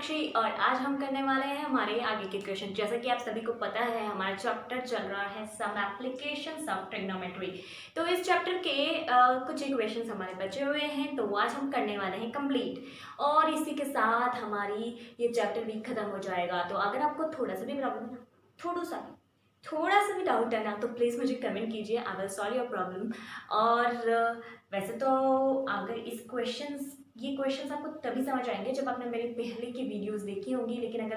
मीनाक्षी और आज हम करने वाले हैं हमारे आगे के क्वेश्चन। जैसा कि आप सभी को पता है हमारा चैप्टर चल रहा है सम एप्लीकेशंस ऑफ ट्रिग्नोमेट्री। तो इस चैप्टर के कुछ इक्वेशंस हमारे बचे हुए हैं, तो आज हम करने वाले हैं कंप्लीट और इसी के साथ हमारी ये चैप्टर भी खत्म हो जाएगा। तो अगर आपको थोड़ा सा भी प्रॉब्लम, थोड़ा सा भी डाउट है ना, तो प्लीज़ मुझे कमेंट कीजिए, I will solve your problem. और वैसे तो अगर ये क्वेश्चंस आपको तभी समझ आएंगे जब आपने मेरी पहले की वीडियोस देखी होंगी, लेकिन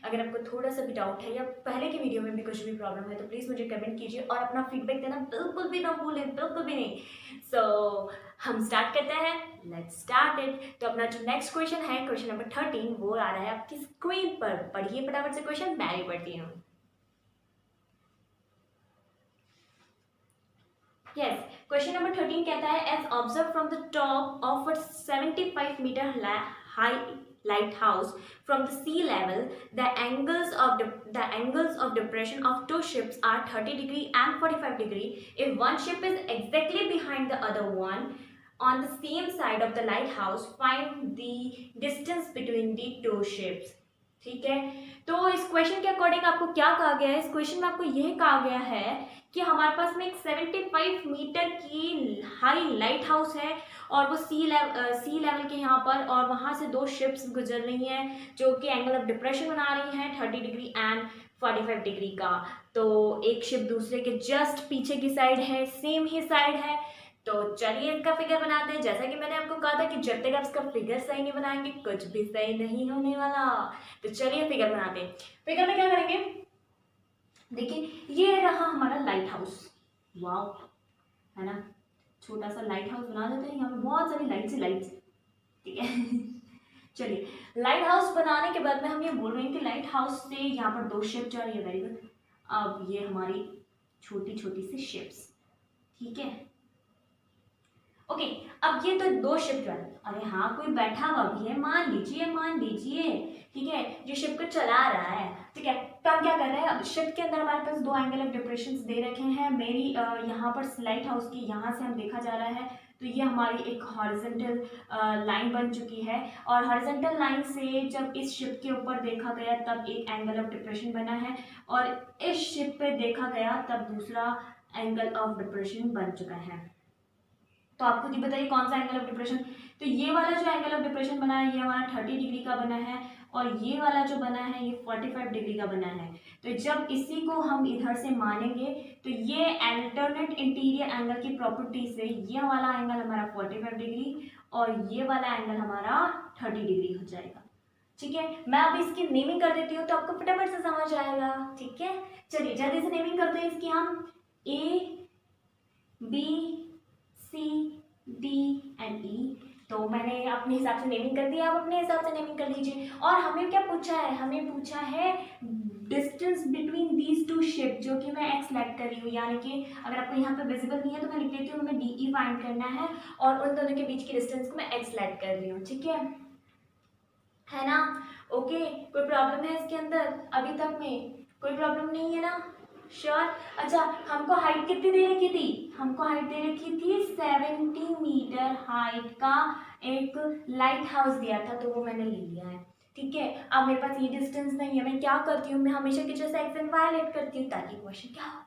अगर आपको थोड़ा सा भी डाउट है या पहले की वीडियो में भी कुछ भी प्रॉब्लम है तो प्लीज़ मुझे कमेंट कीजिए और अपना फीडबैक देना बिल्कुल भी ना भूलें, बिल्कुल भी नहीं। सो हम स्टार्ट करते हैं, लेट्स स्टार्ट इट। तो अपना जो नेक्स्ट क्वेश्चन है, क्वेश्चन नंबर 13, वो आ रहा है आपकी स्क्रीन पर। पढ़िए फटाफट से क्वेश्चन, मैं भी पढ़ती हूँ। Yes, question number 13 कहता है as observed from the top of a 75 meter high lighthouse from the sea level, the angles of depression of two ships are 30 degree and 45 degree. If one ship is exactly behind the other one on the same side of the lighthouse, find the distance between the two ships. ठीक है, तो इस question के according आपको क्या कहा गया है? इस क्वेश्चन में आपको यह कहा गया है कि हमारे पास में एक 75 मीटर की हाई लाइट हाउस है और वो सी लेवल के यहाँ पर, और वहाँ से दो शिप्स गुजर रही हैं जो कि एंगल ऑफ डिप्रेशन बना रही हैं 30 डिग्री एंड 45 डिग्री का। तो एक शिप दूसरे के जस्ट पीछे की साइड है, सेम ही साइड है। तो चलिए इसका फिगर बनाते हैं। जैसा कि मैंने आपको कहा था कि जब तक आप इसका फिगर सही नहीं बनाएंगे कुछ भी सही नहीं होने वाला। तो चलिए फिगर बनाते हैं। फिगर में क्या करेंगे, देखिए ये रहा हमारा लाइट हाउस, वाव, है ना। छोटा सा लाइट हाउस बना देते हैं, यहाँ पे बहुत सारी लाइट्स, ठीक है। चलिए लाइट हाउस बनाने के बाद में हम ये बोल रहे हैं कि लाइट हाउस से यहाँ पर दो शिप जा रही है, वेरी गुड। अब ये हमारी छोटी छोटी सी शिप्स, ठीक है, ओके। अब ये तो दो शिप जो है, अरे हाँ कोई बैठा हुआ भी है, मान लीजिए, ठीक है, जो शिप को चला रहा है, ठीक है। तो हम क्या कर रहे हैं, अब शिप के अंदर हमारे पास दो एंगल ऑफ डिप्रेशन दे रखे हैं। मेरी यहाँ पर लाइट हाउस की यहाँ से हम देखा जा रहा है, तो ये हमारी एक हॉरिजॉन्टल लाइन बन चुकी है, और हॉरिजॉन्टल लाइन से जब इस शिप के ऊपर देखा गया तब एक एंगल ऑफ डिप्रेशन बना है, और इस शिप पे देखा गया तब दूसरा एंगल ऑफ डिप्रेशन बन चुका है। तो आप खुद ही बताइए कौन सा एंगल ऑफ डिप्रेशन। तो ये वाला जो एंगल ऑफ डिप्रेशन बना है ये हमारा 30 डिग्री का बना है, और ये वाला जो बना है ये 45 डिग्री का बना है। तो जब इसी को हम इधर से मानेंगे तो ये अल्टरनेट इंटीरियर एंगल की प्रॉपर्टी से ये वाला एंगल हमारा 45 डिग्री और ये वाला एंगल हमारा 30 डिग्री हो जाएगा, ठीक है। मैं अभी इसकी नेमिंग कर देती हूँ तो आपको फटाफट से समझ आएगा, ठीक है। चलिए जल्दी से नेमिंग करते हैं इसकी हम। A B C D and E. तो मैंने अपने हिसाब से नेमिंग कर दिया, आप अपने हिसाब से नेमिंग कर लीजिए। और हमें क्या पूछा है, हमें पूछा है distance between these two ship, जो कि मैं एक्स सेलेक्ट कर रही हूँ, यानी कि अगर आपको यहाँ पे विजिबल नहीं है तो मैं लिख देती हूँ, हमें डी ई फाइंड करना है और उन दोनों के बीच की डिस्टेंस को मैं एक्स सेलेक्ट कर रही हूँ, ठीक है ना। ओके, कोई प्रॉब्लम है इसके अंदर? अभी तक में कोई प्रॉब्लम नहीं है ना, श्योर। अच्छा, हमको हाइट कितनी दे रखी थी? हमको हाइट दे रखी थी 70 मीटर हाइट का एक लाइट हाउस दिया था, तो वो मैंने ले लिया है, ठीक है। अब मेरे पास ये डिस्टेंस नहीं है, मैं क्या करती हूँ, मैं हमेशा की जैसे एक्स एंड वाई लेट करती हूँ ताकि क्वेश्चन क्या हो,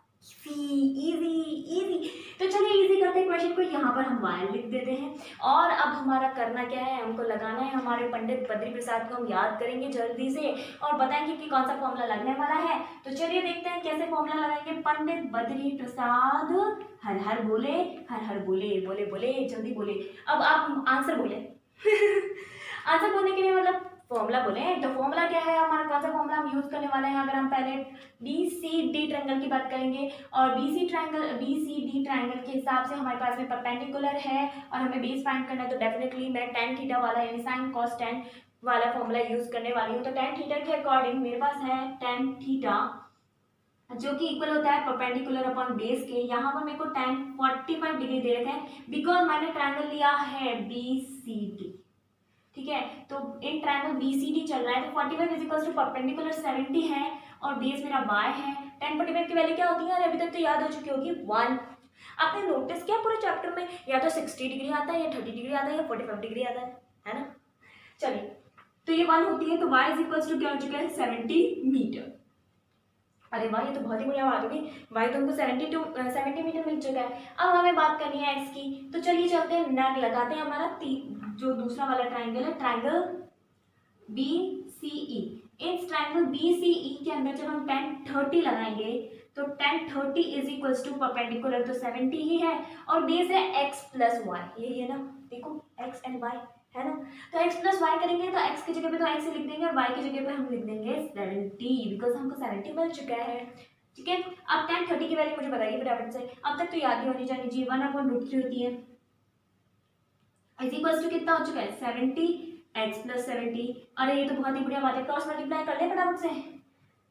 इजी। तो चलिए इजी करते हैं क्वेश्चन को, यहाँ पर हम वाई लिख देते हैं। और अब हमारा करना क्या है, हमको लगाना है हमारे पंडित बद्री प्रसाद को, हम याद करेंगे जल्दी से और बताएंगे कि कौन सा फॉर्मूला लगने वाला है। तो चलिए देखते हैं कैसे फॉर्मूला लगाएंगे। पंडित बद्री प्रसाद हर हर बोले, बोले जल्दी बोले। अब आप आंसर बोले। आंसर बोलने के लिए मतलब फॉर्मूला बोले, तो फॉर्मूला क्या है हमारा, कौन सा फॉर्मूला हम यूज करने वाले हैं। अगर हम पहले BCD ट्रायंगल की बात करेंगे, और BCD ट्रायंगल के हिसाब से हमारे पास में परपेंडिकुलर है और हमें बेस फाइंड करना है, तो डेफिनेटली मैं tan थीटा वाला यानी sin cos tan वाला फॉर्मूला यूज करने वाली हूँ। तो tan थीटा के अकॉर्डिंग मेरे पास है tan थीटा जो कि इक्वल होता है परपेंडिकुलर अपॉन बेस के। यहाँ पर मेरे को tan 45 डिग्री दे रखे हैं बिकॉज मैंने ट्रायंगल लिया है BCD, ठीक है। तो एक ट्रायंगल BCD चल रहा है, तो 45 इज टू परपेंडिकुलर 70 है और बेस मेरा y है। tan 45 की वैल्यू क्या होती है, अभी तक तो याद हो चुकी होगी 1। आपने नोटिस किया पूरे चैप्टर में या तो 60 डिग्री आता है या 30 डिग्री आता है या 45 डिग्री आता है ना। चलिए तो ये 1 होती है, तो y इज इक्वल्स टू क्या हो चुका है 70 मीटर। अरे वाह, ये तो बहुत ही बढ़िया बात होगी, y तो हमको 70 मीटर मिल चुका है। अब हमें बात करनी है x की, तो चलिए चलते हैं, नेक लगाते हैं हमारा जो दूसरा वाला ट्राइंगल है, ट्राइंगल BCE। इस ट्राइंगल BCE के अंदर जब हम tan 30 लगाएंगे तो tan 30 is equals to perpendicular तो 70 ही है, और बेस है x प्लस वाई, यही है ना, देखो x एंड y है ना। तो x प्लस वाई करेंगे तो x की जगह पे तो x ही लिख देंगे और y की जगह पे हम लिख देंगे 70, बिकॉज हमको 70 मिल चुका है। ठीक है, अब tan 30 की वैल्यू मुझे बताइए फटाफट से, अब तक तो याद ही होनी चाहिए, 1/√3 होती है, इज इक्वल्स टू कितना हो चुका है 70 x प्लस 70। अरे ये तो बहुत ही बढ़िया बात है, क्रॉस मल्टीप्लाई कर ले फटाफट से,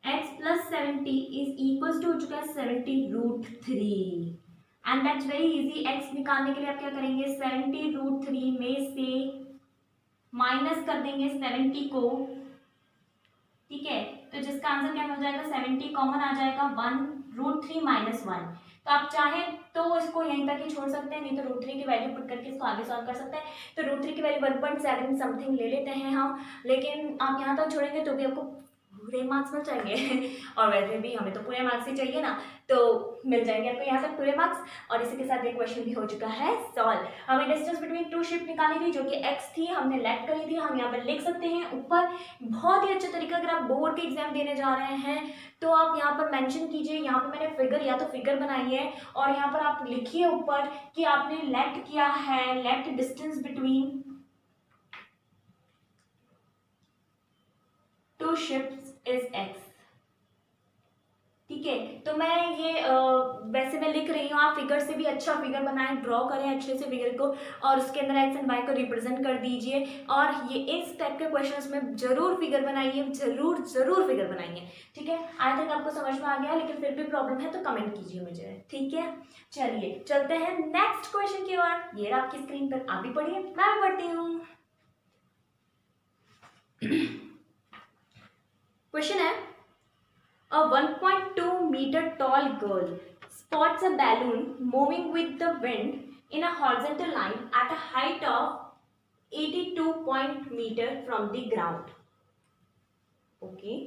x plus 70 is equals to हो चुका है 70√3, and that's very easy. x निकालने के लिए आप क्या करेंगे, 70√3 में से माइनस कर देंगे 70 को, ठीक है, तो जिसका आंसर क्या हो जाएगा 70 कॉमन आ जाएगा 1√3 माइनस 1। तो आप चाहें तो इसको यहीं तक ही छोड़ सकते हैं, नहीं तो √3 की वैल्यू पुट करके इसको आगे सॉल्व कर सकते हैं। तो √3 की वैल्यू 1.7 समथिंग ले लेते हैं हम, लेकिन आप यहाँ तक छोड़ेंगे तो भी आपको पूरे मार्क्स मिल जाएंगे और वैसे भी हमें तो पूरे मार्क्स ही चाहिए ना, तो मिल जाएंगे आपको यहाँ से पूरे मार्क्स। और इसी के साथ एक क्वेश्चन भी हो चुका है सॉल्व। हमें डिस्टेंस बिटवीन टू शिप निकालनी थी जो कि x थी, हमने लेट करी थी, हम यहाँ पर लिख सकते हैं ऊपर। बहुत ही अच्छा तरीका, अगर आप बोर्ड के एग्जाम देने जा रहे हैं तो आप यहाँ पर मेंशन कीजिए, यहाँ पर मैंने फिगर या तो फिगर बनाई है और यहाँ पर आप लिखिए ऊपर कि आपने लेट किया है, let distance between two ships is x। ठीक है, तो मैं ये वैसे मैं लिख रही हूँ, आप फिगर से भी अच्छा फिगर बनाएं, ड्रॉ करें अच्छे से फिगर को और उसके अंदर x एंड y को रिप्रेजेंट कर दीजिए। और ये इस टाइप के क्वेश्चंस में जरूर फिगर बनाइए, जरूर जरूर फिगर बनाइए। ठीक है, आई थिंक आपको समझ में आ गया, लेकिन फिर भी प्रॉब्लम है तो कमेंट कीजिए मुझे। ठीक है, चलिए चलते हैं नेक्स्ट क्वेश्चन की ओर। ये आपकी स्क्रीन पर, आप भी पढ़िए, मैं भी पढ़ती हूँ। क्वेश्चन है, a 1.2 meter tall girl spots a balloon moving with the wind in a horizontal line at a height of 82 meter from the ground. Okay.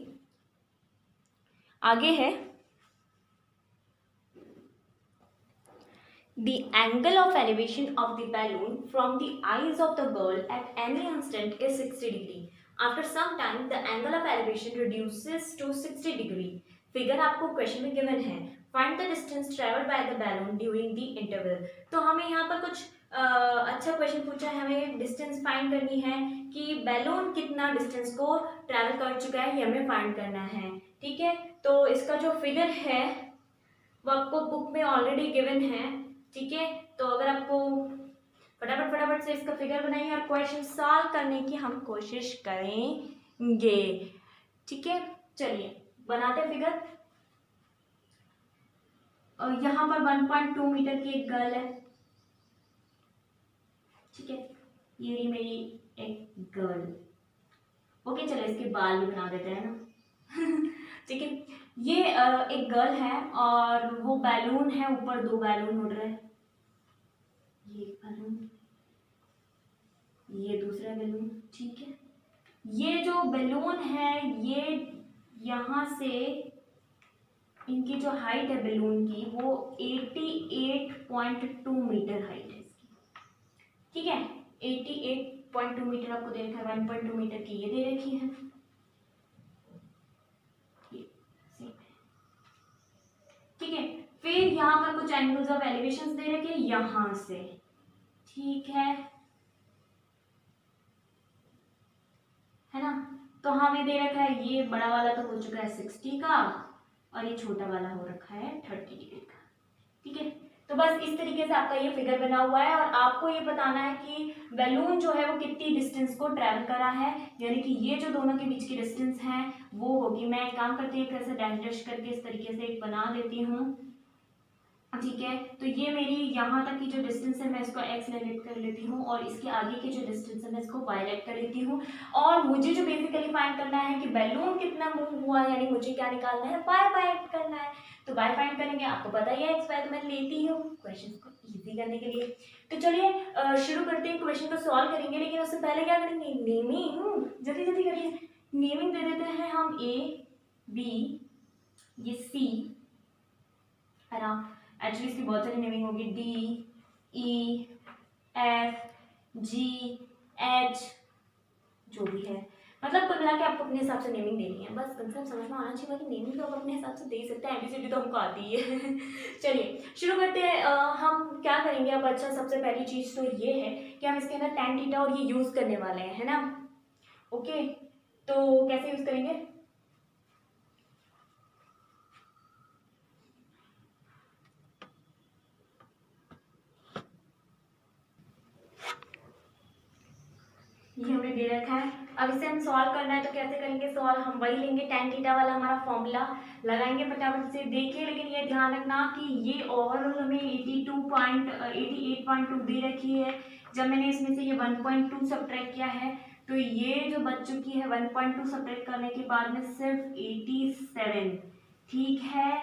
आगे है, the angle of elevation of the balloon from the eyes of the girl at any instant is 60 degree. After some time, the angle of elevation reduces to 60 degree. Figure आपको question में given है, find the distance travelled by the balloon during the interval. तो हमें यहाँ पर कुछ अच्छा question पूछा है, हमें डिस्टेंस फाइंड करनी है कि बैलून कितना डिस्टेंस को ट्रैवल कर चुका है, ये हमें फाइंड करना है। ठीक है, तो इसका जो फिगर है वो आपको बुक में ऑलरेडी गिवन है। ठीक है, तो अगर आपको फटाफट से इसका फिगर बनाइए और क्वेश्चन सॉल्व करने की हम कोशिश करेंगे। ठीक है, चलिए बनाते फिगर। और यहाँ पर 1.2 मीटर की एक गर्ल है। ठीक है, ये रही मेरी एक गर्ल। ओके, चलो इसके बाल भी बना देते हैं ना। ठीक है, ये एक गर्ल है और वो बैलून है, ऊपर 2 बैलून उड़ रहे हैं, ये बैलून, ये दूसरा बैलून। ठीक है, ये जो बैलून है ये यहाँ से, इनकी जो हाइट है बैलून की वो 88.2 मीटर हाइट है इसकी। ठीक है, 88.2 मीटर आपको दे रखा है, 1.2 मीटर की ये दे रखी है। ठीक है, फिर यहाँ पर कुछ एंगल्स ऑफ एलिवेशन दे रखे हैं यहाँ से। ठीक है ना, तो हमें दे रखा है ये बड़ा वाला तो हो चुका है 60 का और ये छोटा वाला हो रखा है 30 डिग्री का। ठीक है, तो बस इस तरीके से आपका ये फिगर बना हुआ है और आपको ये बताना है कि बैलून जो है वो कितनी डिस्टेंस को ट्रैवल करा है, यानी कि ये जो दोनों के बीच की डिस्टेंस है वो होगी। मैं एक काम करती हूँ, एक तरह से डैश डैश करके इस तरीके से एक बना देती हूँ। ठीक है, तो ये मेरी यहाँ तक की जो डिस्टेंस है मैं इसको x लेट कर लेती हूँ और इसके आगे की जो डिस्टेंस है मैं इसको y लेट कर लेती हूँ। और मुझे जो बेसिकली फाइंड करना है कि बैलून कितना मूव हुआ है, यानी मुझे क्या निकालना है, y फाइंड करना है। तो y फाइंड करेंगे, आपको पता ही है x y तो मैं लेती हूँ। क्वेश्चन को इजी करने के लिए। तो चलिए शुरू करते हैं, क्वेश्चन को सॉल्व करेंगे, लेकिन उससे पहले क्या करेंगे, नेमिंग, जल्दी जल्दी करिए। नेमिंग दे देते हैं हम A B, ये C है ना, एक्चुअली इसकी बहुत सारी नेमिंग होगी, D E F G H, जो भी है, मतलब कुल मिला के आपको अपने हिसाब से नेमिंग देनी है, बस कंसेप्ट समझ में आना चाहिए कि नेमिंग तो आप अपने हिसाब से दे सकते हैं, एबीसीडी तो हमको आती है। चलिए शुरू करते हैं। हम क्या करेंगे अब, अच्छा सबसे पहली चीज़ तो ये है कि हम इसके अंदर tan थीटा और ये यूज़ करने वाले हैं, है ना। ओके, तो कैसे यूज़ करेंगे, ये हमने दे रखा है। अब इसे हम सॉल्व करना है, तो कैसे करेंगे सॉल्व, हम वही लेंगे tan थीटा वाला हमारा फॉर्मूला लगाएंगे फटाफट से। देखिए लेकिन ये ध्यान रखना कि ये ओवरऑल हमें 88.2 दे रखी है। जब मैंने इसमें से ये 1.2 सब्ट्रैक्ट किया है, तो ये जो बच चुकी है 1.2 सब्ट्रैक्ट करने के बाद में सिर्फ 87, ठीक है,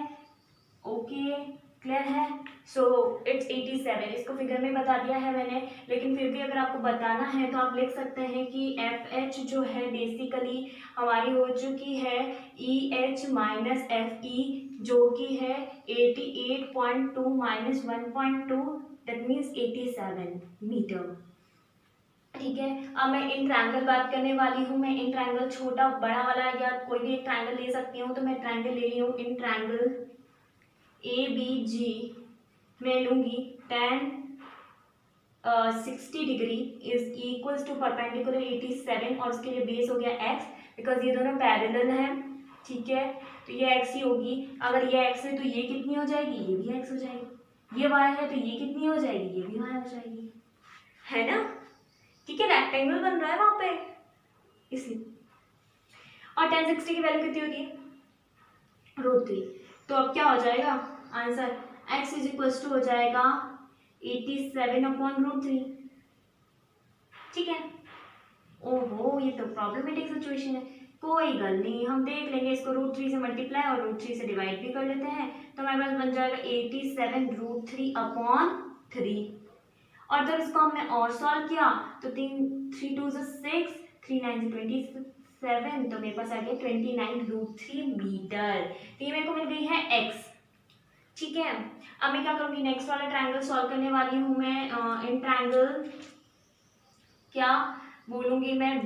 ओके क्लियर है। सो इट्स 87, इसको फिगर में बता दिया है मैंने, लेकिन फिर भी अगर आपको बताना है तो आप लिख सकते हैं कि एफ एच जो है बेसिकली हमारी हो चुकी है E H minus F E, जो कि है 88.2 माइनस 1.2, दैट मीन्स 87 मीटर, ठीक है। अब मैं इन ट्रायंगल बात करने वाली हूँ, मैं इन ट्रायंगल छोटा बड़ा वाला या कोई भी एक ट्रायंगल ले सकती हूँ, तो मैं ट्रायंगल ले रही हूँ इन ट्रायंगल ABG, मैं लूंगी tan 60 degree is equals to perpendicular 87, और उसके लिए बेस हो गया x, बिकॉज ये दोनों पैरेलल हैं, ठीक है, तो ये x ही होगी। अगर ये x है तो ये कितनी हो जाएगी, ये भी x हो जाएगी, ये y है तो ये कितनी हो जाएगी, ये भी y हो जाएगी, है ना, ठीक है, रेक्टेंगल बन रहा है वहां पे इसलिए। और tan 60 की वैल्यू कितनी होती है, √3, तो अब क्या हो जाएगा answer, x is equals to हो जाएगा 87/√3, ठीक है। ओहो ये तो प्रॉब्लमेटिक सिचुएशन है, कोई गल नहीं, हम देख लेंगे इसको, √3 से मल्टीप्लाई और √3 से डिवाइड भी कर लेते हैं, तो हमारे पास बन जाएगा 87√3/3, और जब इसको हमने और सॉल्व किया तो 3 2 6, 3 9 27, तो मेरे पास आ गया 29√3 मीटर, तो ये मेरे को मिल गई है x, ठीक है। अब मैं क्या करूंगी, नेक्स्ट वाला ट्रायंगल सॉल्व करने वाली हूँ मैं, इन ट्रायंगल क्या बोलूंगी मैं,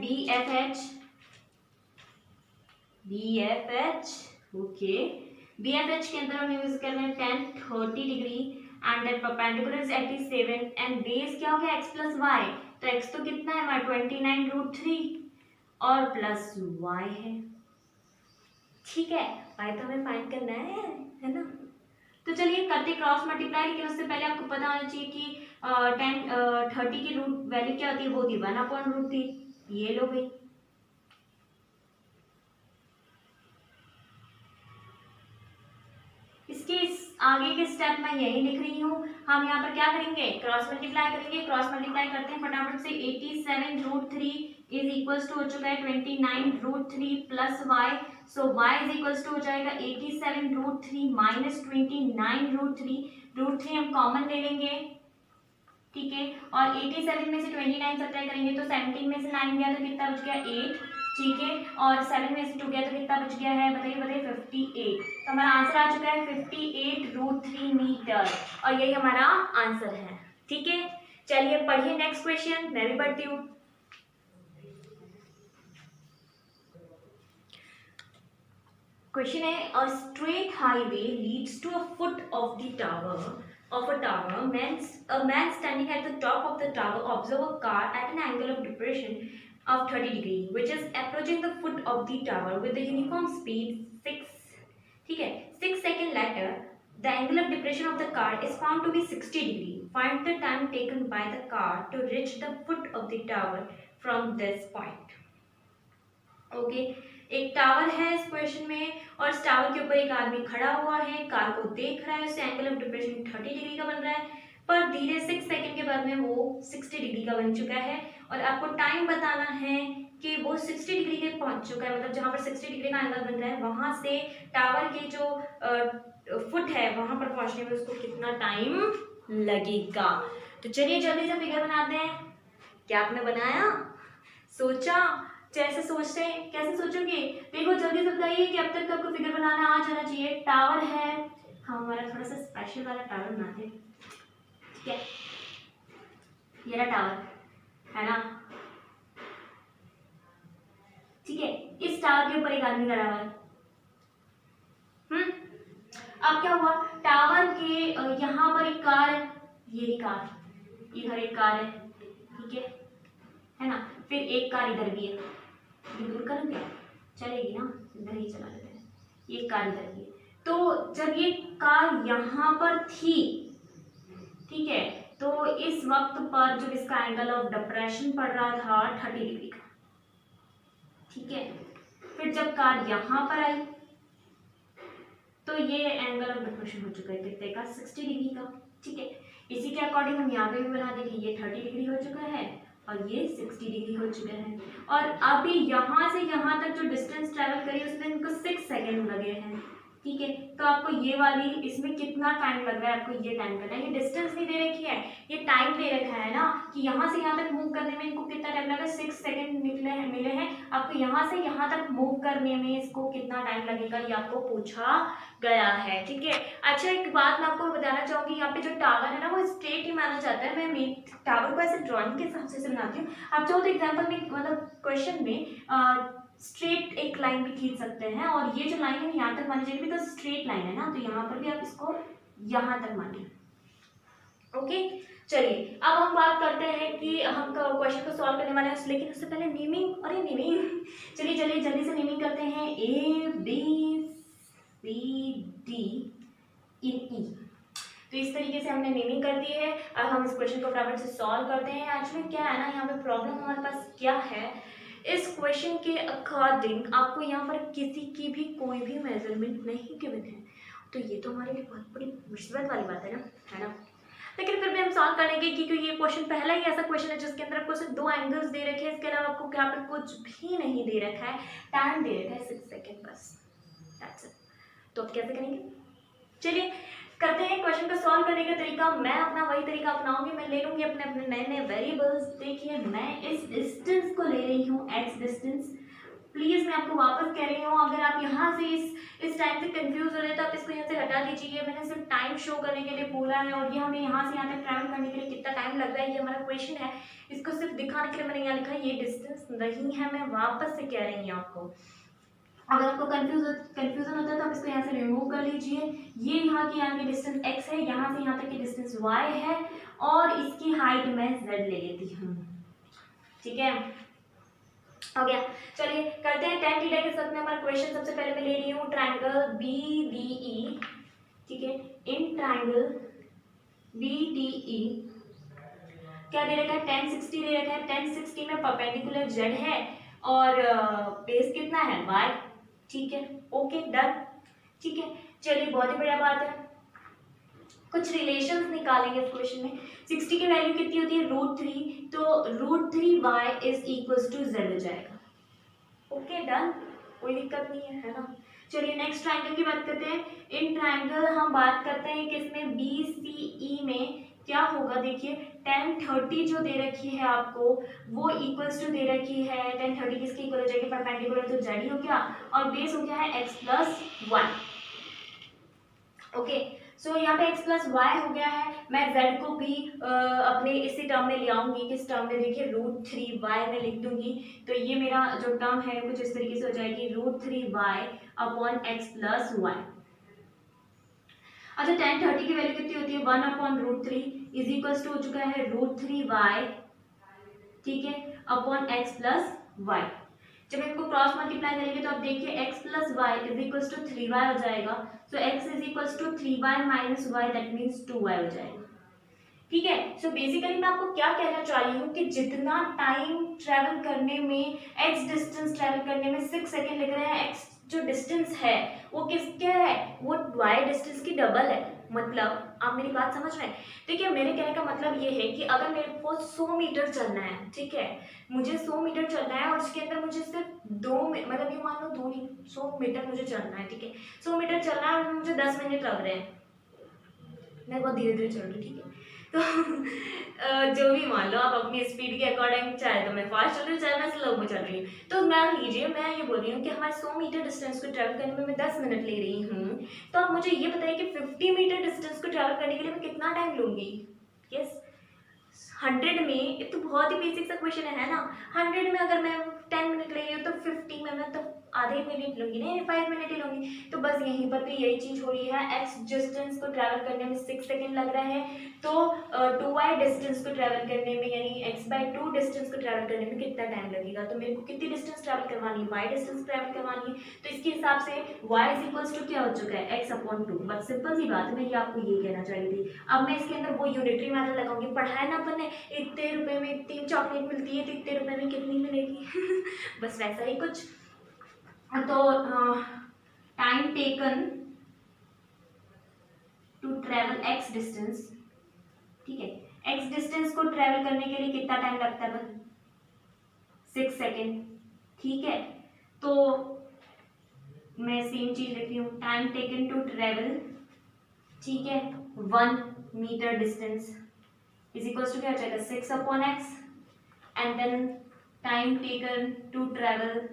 BFH, ओके, BFH के अंदर हम यूज कर रहे हैं tan 30 degree and that perpendicular is 87 and base क्या हो गया x प्लस वाई, तो x तो कितना है हमारा 29√3 और प्लस y है, ठीक है, y तो हमें फाइंड करना है ना। तो चलिए करते क्रॉस मल्टीप्लाई, लेकिन उससे पहले आपको पता होना चाहिए कि tan 30 की रूट वैल्यू क्या होती है, वो होती है 1/√3, ये लो भाई, इसके आगे के स्टेप मैं यही लिख रही हूँ। हम यहाँ पर क्या करेंगे, क्रॉस मल्टीप्लाई करेंगे, क्रॉस मल्टीप्लाई करते हैं फटाफट से, 87√3 इज इक्वल्स टू हो चुका है 29√3 plus y, so y is equals to हो जाएगा 87√3 माइनस 29√3, √3 हम कॉमन ले लेंगे, ठीक है, और 87 में से 29 सब्ट्रैक्ट करेंगे तो 17 में से 9 गया तो कितना बच गया 8, ठीक है, और 7 में से 2 गया तो कितना बच गया है, बताइए 58, तो हमारा आंसर आ चुका है 58√3 मीटर, और यही हमारा आंसर है, ठीक है। चलिए पढ़िए नेक्स्ट क्वेश्चन, मैं भी पढ़ती हूँ। क्वेश्चन है, a straight highway leads to a foot of the tower of a tower. A man standing at the top of the tower observe a car at an angle of depression of 30 degree, which is approaching the foot of the tower with the uniform speed 6. ठीक है, 6 seconds later, the angle of depression of the car is found to be 60 degree. Find the time taken by the car to reach the foot of the tower from this point. Okay. एक tower है इस question में, और इस tower के ऊपर एक आदमी खड़ा हुआ है, कार को देख रहा है, उससे एंगल ऑफ डिप्रेशन 30 डिग्री का बन रहा है, पर धीरे 6 सेकंड के बाद में वो 60 डिग्री का बन चुका है, और आपको टाइम बताना है कि वो 60 डिग्री के पहुंच चुका है, मतलब जहां पर 60 डिग्री का एंगल बन रहा है वहां से टावर के जो फुट है वहां पर पहुंचने में उसको कितना टाइम लगेगा। तो चलिए जल्दी से फिगर बनाते हैं। क्या आपने बनाया, सोचा? जैसे सोचते हैं कैसे सोचोगे? देखो जल्दी से बताइए कि अब तक आपको फिगर बनाना आ जाना चाहिए। टावर है, हम हमारा थोड़ा सा स्पेशल वाला टावर बनाते हैं, ठीक है? ये रहा टावर, है ना? ठीक है, इस टावर के ऊपर एक आदमी खड़ा हुआ है। अब क्या हुआ, टावर के यहाँ पर एक कार है, ये रही कार, इधर एक कार है, ठीक है ना? फिर एक कार इधर भी है, ये दूर करेंगे, चलेगी ना? इधर ही चला लेते हैं, ये कार इधर की है। तो जब ये कार यहाँ पर थी, ठीक है, तो इस वक्त पर जो इसका एंगल ऑफ डिप्रेशन पड़ रहा था 30 डिग्री का, ठीक है? फिर जब कार यहाँ पर आई तो ये एंगल ऑफ डिप्रेशन हो चुका है कितने का, 60 डिग्री का, ठीक है? इसी के अकॉर्डिंग हम यहाँ पे भी बना देंगे, ये 30 डिग्री हो चुका है और ये 60 डिग्री हो चुका है। और अभी यहाँ से यहाँ तक जो डिस्टेंस ट्रेवल करी उसमें इनको 6 सेकेंड लगे हैं, ठीक है? तो आपको ये वाली इसमें कितना टाइम लग रहा है, आपको ये टाइम करना है। ये डिस्टेंस नहीं दे रखी है, ये टाइम दे रखा है ना कि यहाँ से यहाँ तक मूव करने में इनको कितना टाइम लगा, 6 सेकेंड मिले हैं आपको। यहाँ से यहाँ तक मूव करने में इसको कितना टाइम लगेगा, ये आपको पूछा गया है, ठीक है? अच्छा, एक बात मैं आपको बताना चाहूंगी, यहाँ पे जो टावर है ना वो स्ट्रेट ही माना जाता है। मैं टावर को ऐसे ड्राइंग के हिसाब से बनाती हूँ। आप चाहो तो एग्जाम्पल में, मतलब क्वेश्चन में स्ट्रेट एक लाइन भी खींच सकते हैं, और ये जो लाइन है यहाँ तक मानी जाएगी बिकॉज स्ट्रेट लाइन है ना, तो यहाँ पर भी आप इसको यहाँ तक मानिए। ओके, चलिए अब हम बात करते हैं कि हम क्वेश्चन को सॉल्व करने वाले हैं, लेकिन उससे पहले नेमिंग, अरे नेमिंग, चलिए चलिए जल्दी से नेमिंग करते हैं। A B C D E E, तो इस तरीके से हमने नेमिंग कर दी है। अब हम इस क्वेश्चन को फटाफट से सॉल्व करते हैं। एक्चुअली क्या है ना, यहाँ पे प्रॉब्लम हमारे पास क्या है, इस क्वेश्चन के अकॉर्डिंग आपको यहाँ पर किसी की भी कोई भी मेजरमेंट नहीं गिवन है, तो ये तो हमारे लिए बहुत बड़ी मुसीबत वाली बात है ना? लेकिन फिर भी हम सॉल्व करेंगे क्योंकि ये क्वेश्चन पहला ही ऐसा क्वेश्चन है जिसके अंदर आपको सिर्फ 2 एंगल्स दे रखे हैं, इसके अलावा आपको क्या पे कुछ भी नहीं दे रखा है, टाइम दे रखा है 6 सेकेंड बस, दैट्स इट। तो अब कैसे करेंगे, चलिए करते हैं क्वेश्चन को सॉल्व करने का तरीका। मैं अपना वही तरीका अपनाऊंगी, मैं ले लूंगी अपने अपने नए नए वेरिएबल्स। देखिए मैं इस डिस्टेंस को ले रही हूँ, एक्स डिस्टेंस। प्लीज मैं आपको वापस कह रही हूँ, अगर आप यहाँ से इस टाइम से कंफ्यूज हो रहे हैं तो आप इसको यहाँ से हटा दीजिए। मैंने सिर्फ टाइम शो करने के लिए बोला है, और ये हमें यहाँ से यहाँ तक ट्रैवल करने के लिए कितना टाइम लग रहा है ये हमारा क्वेश्चन है, इसको सिर्फ दिखाने के लिए मैंने यहाँ लिखा है। ये डिस्टेंस नहीं है, मैं वापस से कह रही हूँ आपको। अगर आपको कंफ्यूजन होता है तो आप इसको यहाँ से रिमूव कर लीजिए। ये यहाँ की डिस्टेंस x है, यहाँ से यहाँ तक की डिस्टेंस y है, और इसकी हाइट मैं z ले लेती हूँ, ठीक है? हो गया, चलिए करते हैं tan थीटा के साथ में हमारा क्वेश्चन। सबसे पहले मैं ले रही हूँ ट्राइंगल BDE, ठीक है? इन ट्राइंगल BDE क्या दे रखा है, tan 60 दे रखा है। tan 60 में परपेंडिकुलर z है और बेस कितना है, y, ठीक है? ओके डन, ठीक है? चलिए बहुत ही बढ़िया बात है। कुछ रिलेशंस निकालेंगे इस क्वेश्चन में। 60 की वैल्यू कितनी होती है, √3, तो √3y is equals to z हो जाएगा। ओके डन, कोई दिक्कत नहीं है ना? चलिए नेक्स्ट ट्राइंगल की बात करते हैं। इन ट्राइंगल हम बात करते हैं कि इसमें BCE में क्या होगा। देखिए tan 30 जो दे रखी है आपको वो इक्वल्स टू दे रखी है, tan 30 किसके इक्वल हो जाएगी, परपेंडिकुलर तो z ही हो गया, और बेस हो गया है x प्लस y। ओके, सो यहाँ पे x प्लस वाई हो गया है। मैं z को भी अपने इसी टर्म में ले आऊंगी, किस टर्म में, देखिए √3y में लिख दूंगी, तो ये मेरा जो टर्म है कुछ इस तरीके से हो जाएगी, √3y upon x plus y. अच्छा tan 30 की वैल्यू कितनी होती है, 1 अपॉन √3 इज इक्वल्स टू हो चुका है √3y, ठीक है, अपॉन x प्लस वाई। जब इनको क्रॉस मल्टीप्लाई करेंगे तो आप देखिए x plus y is equals to 3y हो जाएगा, so x is equals to 3y minus y, that means 2y हो जाएगा, ठीक है? सो बेसिकली मैं आपको क्या कहना चाह रही हूँ कि जितना टाइम ट्रैवल करने में, x डिस्टेंस ट्रैवल करने में 6 सेकेंड लग रहे हैं, x जो डिस्टेंस है वो किसके है, वो y डिस्टेंस की डबल है। मतलब आप मेरी बात समझ रहे हैं? देखिए मेरे कहने का मतलब ये है कि अगर मेरे को 100 मीटर चलना है, ठीक है, मुझे 100 मीटर चलना है और उसके अंदर मुझे सिर्फ 2 मतलब ये मान लो 2 नहीं 100 मीटर मुझे चलना है, ठीक है, 100 मीटर चलना है और मुझे 10 मिनट लग रहे हैं, मैं बहुत धीरे धीरे चल रही हूँ, ठीक है। तो जो भी मान लो आप अपनी स्पीड के अकॉर्डिंग, चाहे तो मैं फास्ट चल रही हूँ चाहे मैं स्लो में चल रही हूँ। तो मान लीजिए मैं ये बोल रही हूँ कि हमारे 100 मीटर डिस्टेंस को ट्रैवल करने में मैं 10 मिनट ले रही हूँ, तो आप मुझे ये बताइए कि 50 मीटर डिस्टेंस को ट्रैवल करने के लिए मैं कितना टाइम लूँगी। यस, 100 में, ये तो बहुत ही बेसिक सा क्वेश्चन है ना। 100 में अगर मैं 10 मिनट ले रही हूँ तो 50 में मैं तो आधे मिनट लूँगी, नहीं 5 मिनट ही लूँगी। तो बस यहीं पर भी यही चीज़ हो रही है। एक्स डिस्टेंस को ट्रैवल करने में 6 सेकेंड लग रहा है, तो 2y डिस्टेंस को ट्रैवल करने में यानी x/2 डिस्टेंस को ट्रैवल करने में कितना टाइम लगेगा। तो मेरे को कितनी डिस्टेंस ट्रैवल करवानी है, y डिस्टेंस ट्रैवल करवानी है। तो इसके हिसाब से y = क्या हो चुका है, x/2। बस सिंपल सी बात है, मैं ये आपको ये कहना चाह रही थी। अब मैं इसके अंदर वो यूनिटरी मेथड लगाऊंगी। पढ़ाया ना अपन ने, इतने रुपए में 3 चॉकलेट मिलती है तो इतने रुपए में कितनी मिलेगी बस वैसा ही कुछ। तो time taken to travel x distance, ठीक है, x डिस्टेंस को ट्रेवल करने के लिए कितना टाइम लगता है, 6 सेकेंड, ठीक है। तो मैं सेम चीज लिख रही हूँ, टाइम टेकन टू ट्रेवल, ठीक है, 1 metre distance is equals to क्या हो जाएगा, 6/x, and then time taken to travel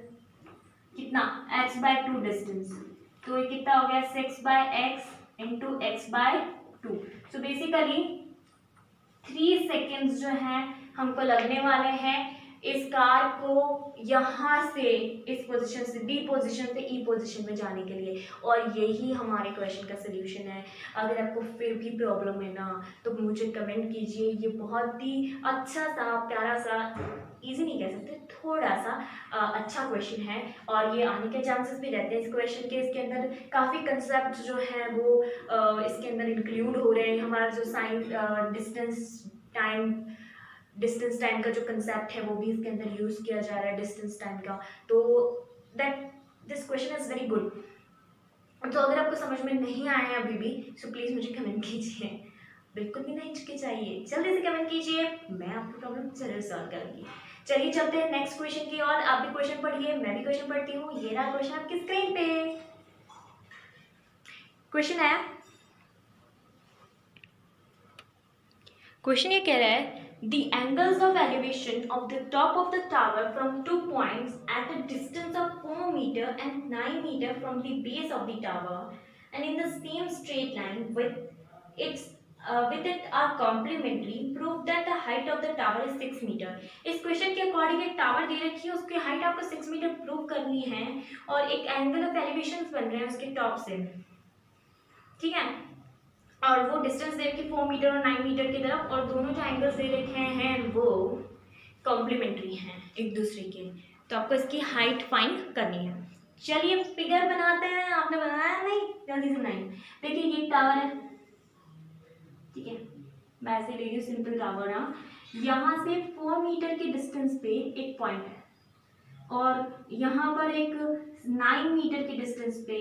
कितना, x/2 डिस्टेंस, तो ये कितना हो गया, 6/x into x/2। So basically 3 seconds जो है हमको लगने वाले हैं इस कार को यहाँ से, इस पोजीशन से बी पोजीशन से ई पोजीशन में जाने के लिए। और यही हमारे क्वेश्चन का सोल्यूशन है। अगर आपको फिर भी प्रॉब्लम है ना तो मुझे कमेंट कीजिए। ये बहुत ही अच्छा सा, प्यारा सा, इजी नहीं कह सकते, थोड़ा सा अच्छा क्वेश्चन है और ये आने के चांसेस भी रहते हैं इस क्वेश्चन के। इसके अंदर काफ़ी कंसेप्ट जो है वो इसके अंदर इंक्लूड हो रहे हैं। हमारा जो साइन डिस्टेंस टाइम का जो कंसेप्ट है वो भी इसके अंदर यूज़ किया जा रहा है, डिस्टेंस टाइम का। तो that this question is very good. तो अगर आपको समझ में नहीं आया है अभी भी, सो प्लीज़ मुझे कमेंट कीजिए, बिल्कुल भी नहीं हिचकिचाइए, जल्दी से कमेंट कीजिए, मैं आपकी प्रॉब्लम जरूर सॉल्व करूंगी। चलिए चलते हैं नेक्स्ट क्वेश्चन की ओर। आप भी क्वेश्चन पढ़िए, मैं भी क्वेश्चन पढ़ती हूँ। ये रहा क्वेश्चन आपकी स्क्रीन पे। क्वेश्चन है, क्वेश्चन ये कह रहा है the angles of elevation of the top of the tower from 2 points at a distance of 4 meter and 9 meter from the base of the tower and in the same straight line with it are complementary, prove that the height of the tower is 6 meter। इस question के according एक tower दे रखी है, उसकी height आपको 6 metre prove करनी है और एक एंगल ऑफ एलिवेशन बन रहे हैं उसके टॉप से, ठीक है। और वो डिस्टेंस दे रखी 4 मीटर और 9 मीटर की तरफ, और दोनों जो एंगल्स दे रखे हैं वो कॉम्प्लीमेंट्री हैं एक दूसरे के। तो आपको इसकी हाइट फाइंड करनी है। चलिए फिगर बनाते हैं। आपने बनाया नहीं, जल्दी से बनाइए। देखिए ये टावर है, ठीक है, मैं ऐसे ले रही हूँ सिंपल टावर ना। यहाँ से 4 मीटर की डिस्टेंस पे एक पॉइंट है और यहाँ पर एक 9 मीटर की डिस्टेंस पे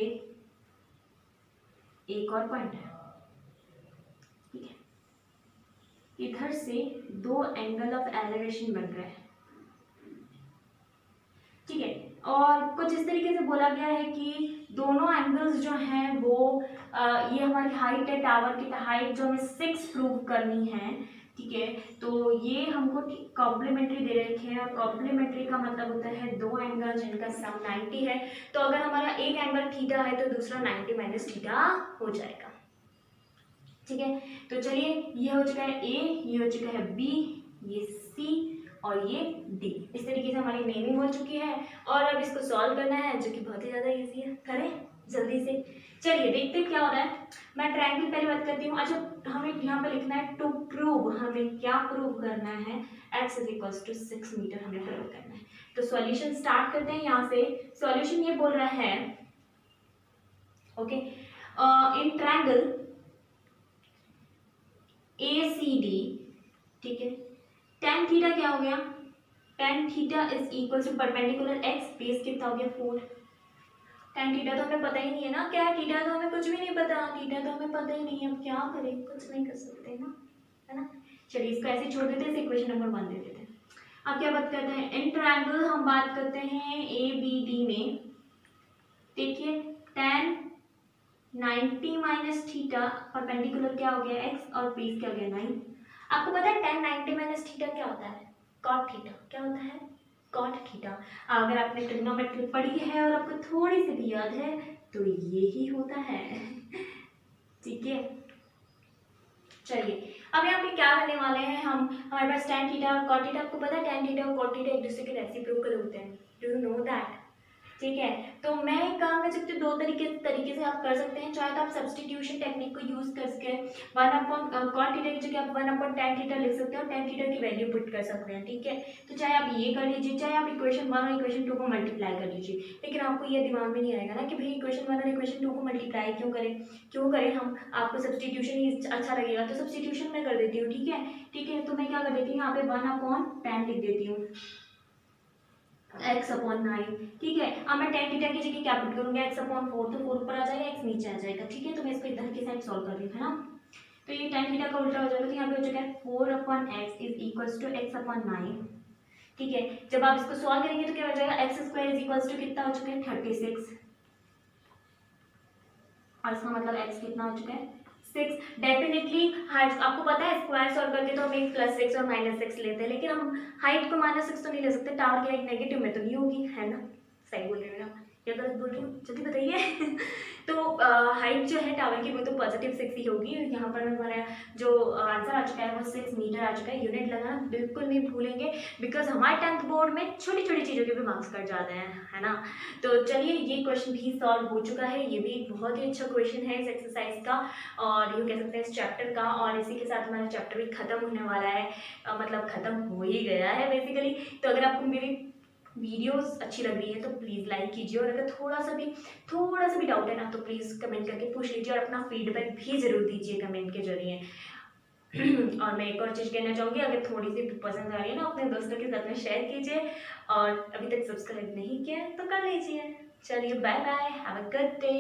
एक और पॉइंट है, ठीक है। इधर से 2 एंगल ऑफ एलिवेशन बन रहे हैं, ठीक है। और कुछ इस तरीके से बोला गया है कि दोनों एंगल्स जो हैं वो ये हमारी हाइट है, टावर की हाइट जो हमें 6 प्रूव करनी है, ठीक है। तो ये हमको कॉम्प्लीमेंट्री दे रखे हैं और कॉम्प्लीमेंट्री का मतलब होता है 2 एंगल जिनका सम 90 है। तो अगर हमारा एक एंगल थीटा है तो दूसरा 90 माइनस थीटा हो जाएगा, ठीक है। तो चलिए ये हो चुका है ए, ये हो चुका है बी, ये सी और ये डी। इस तरीके से हमारी नेमिंग हो चुकी है और अब इसको सॉल्व करना है जो कि बहुत ही ज़्यादा इजी है। करें जल्दी से, चलिए देखते हैं क्या हो रहा है। मैं ट्रायंगल पहले बात करती हूँ। अच्छा हमें यहाँ पे लिखना है टू प्रूव, हमें क्या प्रूव करना है, x = 6 मीटर हमें प्रूव करना है। तो सॉल्यूशन स्टार्ट करते हैं यहाँ से। सॉल्यूशन ये बोल रहा है, ओके, इन ट्रायंगल ACD, ठीक है, tan थीटा क्या हो गया, tan theta is equal to perpendicular x, base कितना हो गया 4। tan थीटा तो हमें पता ही नहीं है ना, क्या थीटा तो हमें कुछ भी नहीं पता, थीटा तो हमें पता ही नहीं है, अब क्या करें, कुछ नहीं कर सकते ना, है ना। चलिए इसको ऐसे छोड़ देते हैं, इक्वेशन नंबर 1 दे देते हैं। अब क्या बात करते हैं, इन ट्रायंगल हम बात करते हैं ABD में। देखिए tan 90 माइनस थीटा, परपेंडिकुलर क्या हो गया x और बेस क्या हो गया 9। आपको पता है tan 90 माइनस थीटा क्या होता है? cot theta. क्या होता है? cot theta. अगर आपने ट्रिग्नोमेट्री पढ़ी है और आपको थोड़ी सी भी याद है तो ये ही होता है। ठीक है, चलिए अब यहाँ पे क्या करने वाले हैं हम, हमारे पास tan थीटा और cot थीटा, आपको पता है tan थीटा और cot थीटा एक दूसरे के रेसिप्रोकल होते हैं, डू यू नो दैट? ठीक है, तो मैं एक काम कर सकती हूँ, दो तरीके से आप कर सकते हैं। चाहे तो आप सब्सटीट्यूशन टेक्निक को यूज करके 1/cot थीटा की जगह आप 1/tan थीटा लिख सकते हैं और tan थीटा की वैल्यू पुट कर सकते हैं। ठीक है, तो चाहे आप ये कर लीजिए, चाहे आप इक्वेशन 1 और इक्वेशन 2 को मल्टीप्लाई कर लीजिए, लेकिन आपको ये दिमाग में नहीं आएगा ना कि भाई इक्वेशन 1 और इक्वेशन 2 को मल्टीप्लाई क्यों करें हम, आपको सब्सटीट्यूशन ही अच्छा लगेगा तो सब्सटीट्यूशन मैं कर देती हूँ। ठीक है, तो मैं क्या कर देती हूँ यहाँ पे 1/tan लिख देती हूँ x/9। ठीक है, अब मैं tan थीटा की जगह क्या पुट करूंगी, x/4, तो 4 ऊपर आ जाएगा, x नीचे आ जाएगा। ठीक है, तो मैं इसको इधर की साइड सॉल्व कर रही हूँ, है ना। तो ये tan थीटा का उल्टा हो जाएगा, तो यहाँ पे हो चुका है 4/x is equals to x/9। ठीक है, जब आप इसको सॉल्व करेंगे तो क्या हो जाएगा, x² इज इक्वल्स टू कितना हो चुका है 36, और इसका मतलब x कितना हो चुका है 6। डेफिनेटली हाइट, आपको पता है स्क्वायर सॉल्व करके तो हम एक +6 और -6 लेते हैं, लेकिन हम हाइट को -6 तो नहीं ले सकते, टावर की हाइट नेगेटिव में तो नहीं होगी, है ना। सही बोल रही हूँ ना या गलत बोल रही हूँ, जल्दी बताइए। तो हाइट जो है टावर की वो तो +6 ही होगी। यहाँ पर हमारा जो आंसर आ चुका है वो 6 मीटर आ चुका है। यूनिट लगाना बिल्कुल नहीं भूलेंगे, बिकॉज हमारे 10th बोर्ड में छोटी छोटी चीज़ों के भी मार्क्स कट जाते हैं, है ना। तो चलिए ये क्वेश्चन भी सॉल्व हो चुका है, ये भी एक बहुत ही अच्छा क्वेश्चन है इस एक्सरसाइज का, और यूँ कह सकते हैं इस चैप्टर का, और इसी के साथ हमारा चैप्टर भी खत्म होने वाला है, मतलब खत्म हो ही गया है बेसिकली। तो अगर आपको मेरी वीडियोस अच्छी लग रही है तो प्लीज़ लाइक कीजिए, और अगर थोड़ा सा भी डाउट है ना तो प्लीज़ कमेंट करके पूछ लीजिए, और अपना फीडबैक भी ज़रूर दीजिए कमेंट के जरिए। और मैं एक और चीज़ कहना चाहूँगी, अगर थोड़ी सी पसंद आ रही है ना अपने दोस्तों के साथ में शेयर कीजिए, और अभी तक सब्सक्राइब नहीं किया है तो कर लीजिए। चलिए bye bye, have a good day.